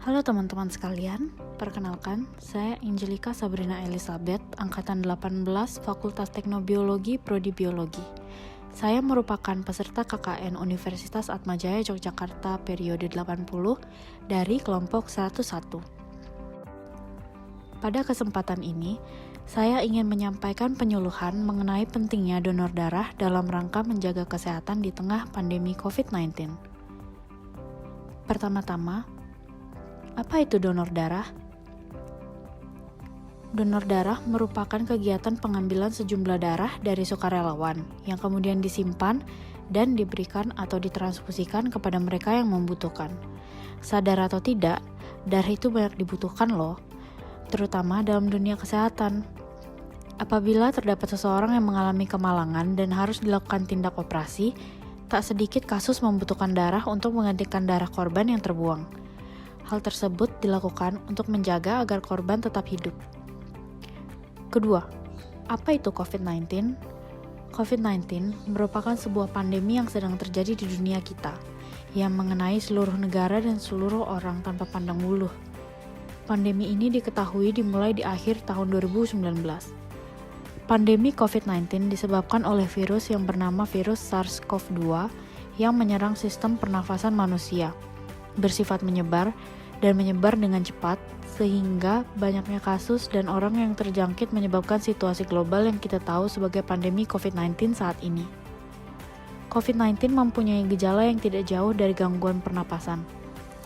Halo teman-teman sekalian, perkenalkan, saya Angelika Sabrina Elizabeth, Angkatan 18, Fakultas Teknobiologi, Prodi Biologi. Saya merupakan peserta KKN Universitas Atmajaya Yogyakarta periode 80 dari kelompok 101. Pada kesempatan ini, saya ingin menyampaikan penyuluhan mengenai pentingnya donor darah dalam rangka menjaga kesehatan di tengah pandemi COVID-19. Pertama-tama, apa itu donor darah? Donor darah merupakan kegiatan pengambilan sejumlah darah dari sukarelawan yang kemudian disimpan dan diberikan atau ditransfusikan kepada mereka yang membutuhkan. Sadar atau tidak, darah itu banyak dibutuhkan loh, terutama dalam dunia kesehatan. Apabila terdapat seseorang yang mengalami kemalangan dan harus dilakukan tindak operasi, tak sedikit kasus membutuhkan darah untuk menggantikan darah korban yang terbuang. Hal tersebut dilakukan untuk menjaga agar korban tetap hidup. Kedua, apa itu COVID-19? COVID-19 merupakan sebuah pandemi yang sedang terjadi di dunia kita, yang mengenai seluruh negara dan seluruh orang tanpa pandang bulu. Pandemi ini diketahui dimulai di akhir tahun 2019. Pandemi COVID-19 disebabkan oleh virus yang bernama virus SARS-CoV-2 yang menyerang sistem pernafasan manusia, bersifat menyebar dan menyebar dengan cepat, sehingga banyaknya kasus dan orang yang terjangkit menyebabkan situasi global yang kita tahu sebagai pandemi COVID-19 saat ini. COVID-19 mempunyai gejala yang tidak jauh dari gangguan pernapasan,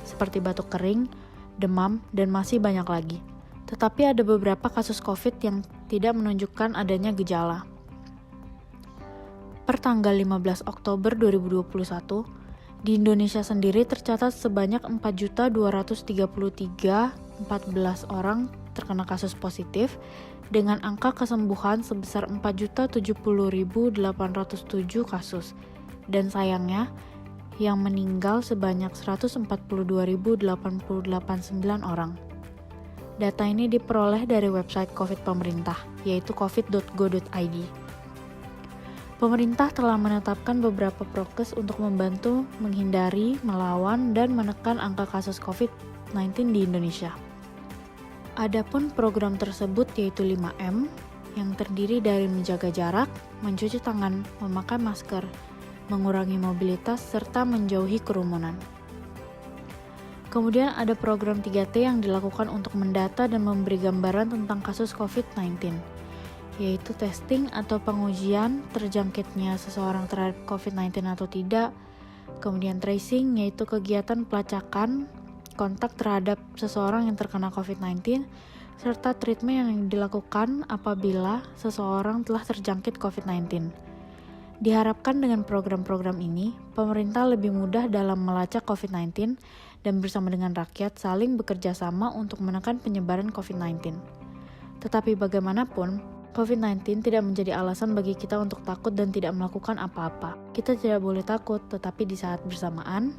seperti batuk kering, demam, dan masih banyak lagi. Tetapi ada beberapa kasus COVID yang tidak menunjukkan adanya gejala. Per tanggal 15 Oktober 2021, di Indonesia sendiri tercatat sebanyak 4.233.014 orang terkena kasus positif dengan angka kesembuhan sebesar 4.070.807 kasus dan sayangnya yang meninggal sebanyak 142.089 orang. Data ini diperoleh dari website COVID pemerintah, yaitu covid.go.id. Pemerintah telah menetapkan beberapa prokes untuk membantu menghindari, melawan, dan menekan angka kasus COVID-19 di Indonesia. Adapun program tersebut yaitu 5M, yang terdiri dari menjaga jarak, mencuci tangan, memakai masker, mengurangi mobilitas, serta menjauhi kerumunan. Kemudian ada program 3T yang dilakukan untuk mendata dan memberi gambaran tentang kasus COVID-19, yaitu testing atau pengujian terjangkitnya seseorang terhadap COVID-19 atau tidak, kemudian tracing yaitu kegiatan pelacakan kontak terhadap seseorang yang terkena COVID-19, serta treatment yang dilakukan apabila seseorang telah terjangkit COVID-19. Diharapkan dengan program-program ini, pemerintah lebih mudah dalam melacak COVID-19 dan bersama dengan rakyat saling bekerja sama untuk menekan penyebaran COVID-19. Tetapi bagaimanapun, COVID-19 tidak menjadi alasan bagi kita untuk takut dan tidak melakukan apa-apa. Kita tidak boleh takut, tetapi di saat bersamaan,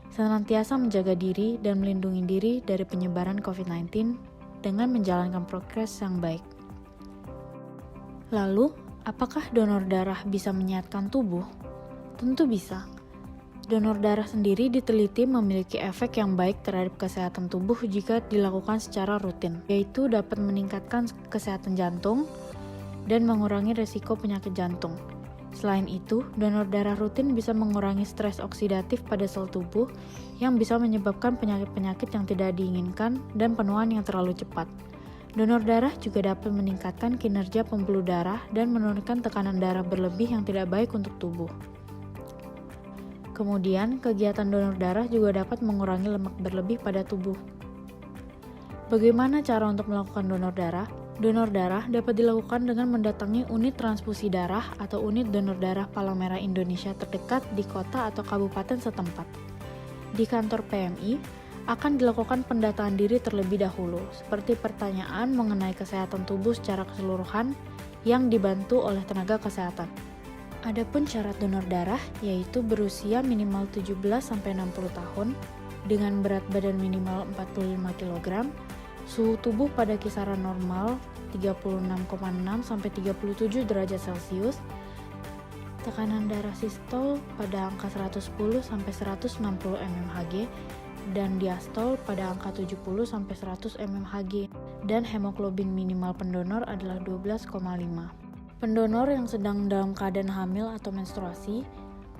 senantiasa menjaga diri dan melindungi diri dari penyebaran COVID-19 dengan menjalankan prokes yang baik. Lalu, apakah donor darah bisa menyehatkan tubuh? Tentu bisa. Donor darah sendiri diteliti memiliki efek yang baik terhadap kesehatan tubuh jika dilakukan secara rutin, yaitu dapat meningkatkan kesehatan jantung dan mengurangi resiko penyakit jantung. Selain itu, donor darah rutin bisa mengurangi stres oksidatif pada sel tubuh yang bisa menyebabkan penyakit-penyakit yang tidak diinginkan dan penuaan yang terlalu cepat. Donor darah juga dapat meningkatkan kinerja pembuluh darah dan menurunkan tekanan darah berlebih yang tidak baik untuk tubuh. Kemudian, kegiatan donor darah juga dapat mengurangi lemak berlebih pada tubuh. Bagaimana cara untuk melakukan donor darah? Donor darah dapat dilakukan dengan mendatangi unit transfusi darah atau unit donor darah Palang Merah Indonesia terdekat di kota atau kabupaten setempat. Di kantor PMI, akan dilakukan pendataan diri terlebih dahulu, seperti pertanyaan mengenai kesehatan tubuh secara keseluruhan yang dibantu oleh tenaga kesehatan. Adapun syarat donor darah yaitu berusia minimal 17-60 tahun dengan berat badan minimal 45 kg, suhu tubuh pada kisaran normal 36,6-37 derajat Celcius, tekanan darah sistol pada angka 110-160 mmHg, dan diastol pada angka 70-100 mmHg, dan hemoglobin minimal pendonor adalah 12,5. Pendonor yang sedang dalam keadaan hamil atau menstruasi,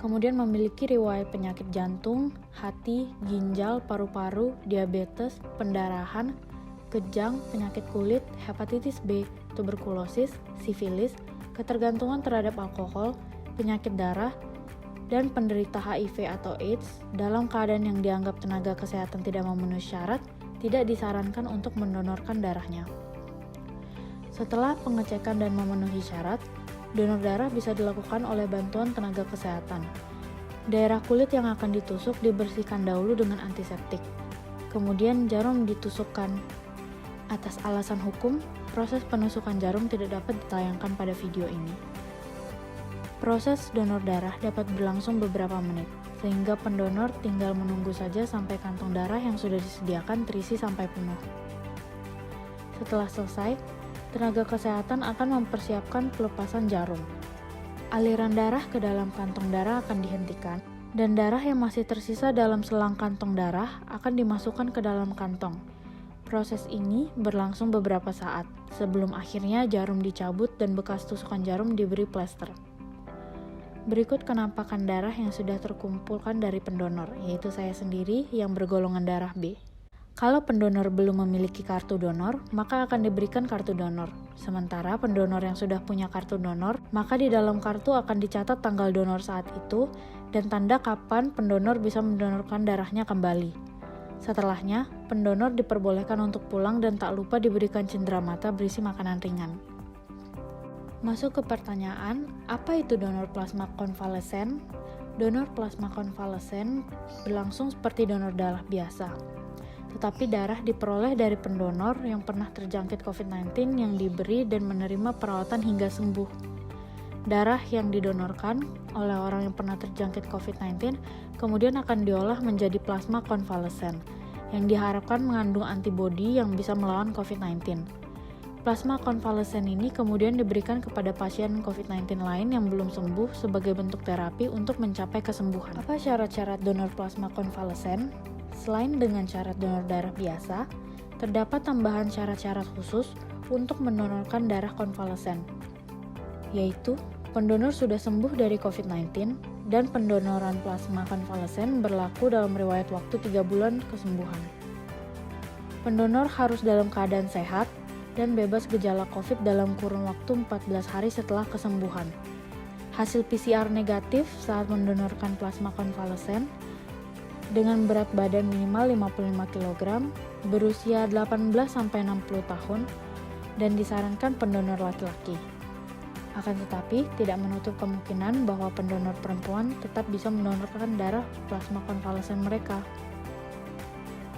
kemudian memiliki riwayat penyakit jantung, hati, ginjal, paru-paru, diabetes, pendarahan, kejang, penyakit kulit, hepatitis B, tuberkulosis, sifilis, ketergantungan terhadap alkohol, penyakit darah, dan penderita HIV atau AIDS dalam keadaan yang dianggap tenaga kesehatan tidak memenuhi syarat, tidak disarankan untuk mendonorkan darahnya. Setelah pengecekan dan memenuhi syarat, donor darah bisa dilakukan oleh bantuan tenaga kesehatan. Daerah kulit yang akan ditusuk dibersihkan dahulu dengan antiseptik. Kemudian jarum ditusukkan. Atas alasan hukum, proses penusukan jarum tidak dapat ditayangkan pada video ini. Proses donor darah dapat berlangsung beberapa menit, sehingga pendonor tinggal menunggu saja sampai kantong darah yang sudah disediakan terisi sampai penuh. Setelah selesai, tenaga kesehatan akan mempersiapkan pelepasan jarum. Aliran darah ke dalam kantong darah akan dihentikan, dan darah yang masih tersisa dalam selang kantong darah akan dimasukkan ke dalam kantong. Proses ini berlangsung beberapa saat, sebelum akhirnya jarum dicabut dan bekas tusukan jarum diberi plester. Berikut penampakan darah yang sudah terkumpulkan dari pendonor, yaitu saya sendiri yang bergolongan darah B. Kalau pendonor belum memiliki kartu donor, maka akan diberikan kartu donor. Sementara pendonor yang sudah punya kartu donor, maka di dalam kartu akan dicatat tanggal donor saat itu dan tanda kapan pendonor bisa mendonorkan darahnya kembali. Setelahnya, pendonor diperbolehkan untuk pulang dan tak lupa diberikan cindera mata berisi makanan ringan. Masuk ke pertanyaan, apa itu donor plasma konvalesen? Donor plasma konvalesen berlangsung seperti donor darah biasa. Tetapi darah diperoleh dari pendonor yang pernah terjangkit COVID-19 yang diberi dan menerima perawatan hingga sembuh. Darah yang didonorkan oleh orang yang pernah terjangkit COVID-19 kemudian akan diolah menjadi plasma konvalesen, yang diharapkan mengandung antibodi yang bisa melawan COVID-19. Plasma konvalesen ini kemudian diberikan kepada pasien COVID-19 lain yang belum sembuh sebagai bentuk terapi untuk mencapai kesembuhan. Apa syarat-syarat donor plasma konvalesen? Selain dengan syarat donor darah biasa, terdapat tambahan syarat-syarat khusus untuk mendonorkan darah konvalesen, yaitu pendonor sudah sembuh dari COVID-19 dan pendonoran plasma konvalesen berlaku dalam riwayat waktu 3 bulan kesembuhan. Pendonor harus dalam keadaan sehat dan bebas gejala COVID dalam kurun waktu 14 hari setelah kesembuhan. Hasil PCR negatif saat mendonorkan plasma konvalesen, dengan berat badan minimal 55 kg, berusia 18-60 tahun, dan disarankan pendonor laki-laki. Akan tetapi, tidak menutup kemungkinan bahwa pendonor perempuan tetap bisa mendonorkan darah plasma konvalesen mereka.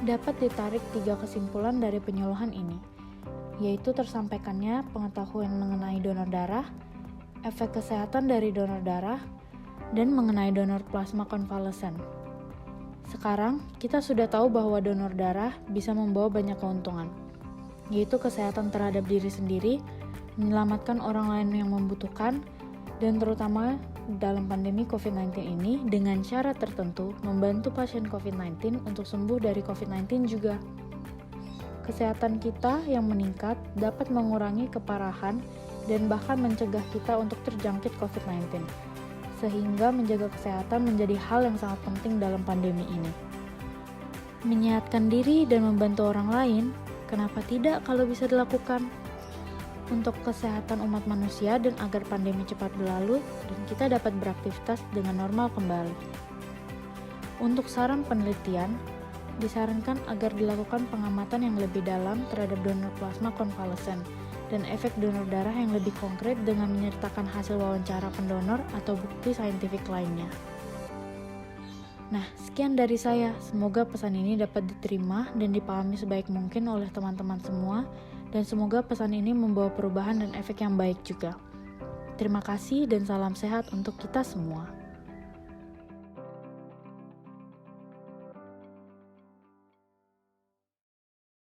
Dapat ditarik 3 kesimpulan dari penyuluhan ini, yaitu tersampaikannya pengetahuan mengenai donor darah, efek kesehatan dari donor darah, dan mengenai donor plasma konvalesen. Sekarang, kita sudah tahu bahwa donor darah bisa membawa banyak keuntungan, yaitu kesehatan terhadap diri sendiri, menyelamatkan orang lain yang membutuhkan, dan terutama dalam pandemi COVID-19 ini dengan syarat tertentu membantu pasien COVID-19 untuk sembuh dari COVID-19 juga. Kesehatan kita yang meningkat dapat mengurangi keparahan dan bahkan mencegah kita untuk terjangkit COVID-19. Sehingga menjaga kesehatan menjadi hal yang sangat penting dalam pandemi ini. Menyehatkan diri dan membantu orang lain, kenapa tidak kalau bisa dilakukan? Untuk kesehatan umat manusia dan agar pandemi cepat berlalu dan kita dapat beraktivitas dengan normal kembali. Untuk saran penelitian, disarankan agar dilakukan pengamatan yang lebih dalam terhadap donor plasma konvalesen dan efek donor darah yang lebih konkret dengan menyertakan hasil wawancara pendonor atau bukti saintifik lainnya. Nah, sekian dari saya. Semoga pesan ini dapat diterima dan dipahami sebaik mungkin oleh teman-teman semua, dan semoga pesan ini membawa perubahan dan efek yang baik juga. Terima kasih dan salam sehat untuk kita semua.